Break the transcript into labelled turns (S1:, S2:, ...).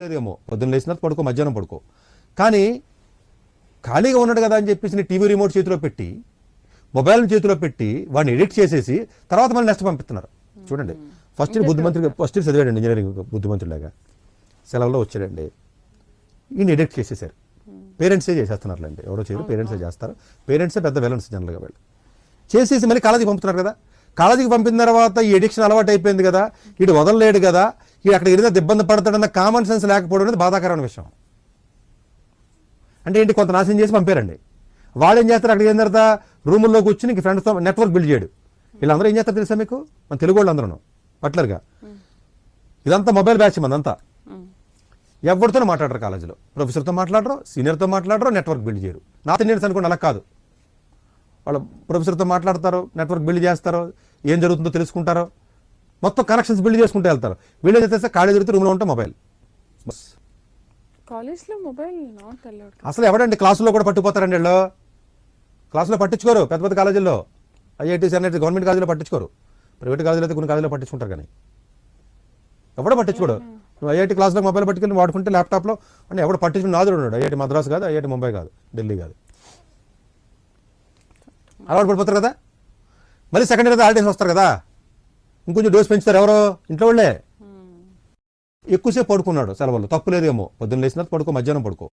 S1: లేదేమో పొద్దున్న లేచినా పడుకో, మధ్యాహ్నం పడుకో. కానీ ఖాళీగా ఉన్నాడు కదా అని చెప్పేసి టీవీ రిమోట్ చేతిలో పెట్టి, మొబైల్ చేతిలో పెట్టి వాడిని ఎడిట్ చేసేసి తర్వాత మళ్ళీ నెక్స్ట్ పంపిస్తున్నారు. చూడండి, ఫస్ట్ ఇయర్ బుద్ధిమంతుడిగా ఫస్ట్ ఇయర్ చదివాడండి ఇంజనీరింగ్, బుద్ధిమంతుడిలాగా సెలవులో వచ్చాడండి. ఈయన ఎడిట్ చేసేసారు. పేరెంట్సే చేసేస్తున్నారులేండి, ఎవరో చేయరు, పేరెంట్సే చేస్తారు. పేరెంట్సే పెద్ద విలన్స్ జనరల్గా వాళ్ళు చేసేసి మళ్ళీ కాలేజీకి పంపుతున్నారు కదా. కాలేజీకి పంపిన తర్వాత ఈ ఎడిక్షన్ అలవాటు అయిపోయింది కదా, వీడు వదలలేడు కదా, వీడు అక్కడ ఏదైనా ఇబ్బంది పడతాడన్న కామన్ సెన్స్ లేకపోవడం అనేది బాధాకరమైన విషయం. అంటే ఏంటి, కొంత నాశనం చేసి పంపారండి. వాళ్ళు ఏం చేస్తారు, అక్కడికి ఏం తర్వాత రూముల్లో కూర్చుని ఇంక ఫ్రెండ్స్తో నెట్వర్క్ బిల్డ్ చేయడు. వీళ్ళందరూ ఏం చేస్తారు తెలుసా మీకు, మన తెలుగు వాళ్ళు అందరూ పర్టికులర్గా ఇదంతా మొబైల్ బ్యాచ్ మందంతా. ఎవరితోనూ మాట్లాడరు కాలేజీలో, ప్రొఫెసర్తో మాట్లాడరు, సీనియర్తో మాట్లాడరు, నెట్వర్క్ బిల్డ్ చేయరు. నార్త్ ఇండియన్స్ అనుకోండి అలా కాదు, వాళ్ళు ప్రొఫెసర్తో మాట్లాడతారు, నెట్వర్క్ బిల్డ్ చేస్తారు, ఏం జరుగుతుందో తెలుసుకుంటారు, మొత్తం కనెక్షన్స్ బిల్డ్ చేసుకుంటూ వెళ్తారు. వీళ్ళు చేస్తే కాలేజ్ తిరిగితే రూమ్లో ఉంటే మొబైల్ బస్.
S2: కాలేజ్లో మొబైల్ నాట్ అలౌడ్.
S1: అసలు ఎవడండి క్లాసులో కూడా పట్టుకుపోతారండి వీళ్ళు. క్లాసులో పట్టించుకోరు, పెద్ద పెద్ద కాలేజీల్లో, ఐఐటీస్ అనేది గవర్నమెంట్ కాలేజీలో పట్టించుకోరు. ప్రైవేట్ కాలేజీలో అయితే కొన్ని కాలేజీలో పట్టించుకుంటారు, కానీ ఎవడో పట్టించుకోడు. నువ్వు ఐఐటీ క్లాస్లో మొబైల్ పట్టుకెళ్ళి వాడుకుంటే ల్యాప్టాప్లో అంటే ఎవడు పట్టించుకుని నాదుడు ఉన్నాడు. ఐఐటీ మద్రాసు కాదు, ఐఐటీ ముంబై కాదు, ఢిల్లీ కాదు. అలవాటు పడిపోతారు కదా. మళ్ళీ సెకండ్ ఇయర్ హాలిడేస్ వస్తారు కదా, ఇంకొంచెం డోస్ పెంచుతారు. ఎవరో ఇంట్లో వాళ్ళే. ఎక్కువసేపు పడుకున్నాడు సెలవుల్లో, తప్పు లేదేమో, పొద్దున్న లేచినా పడుకో, మధ్యాహ్నం పడుకో.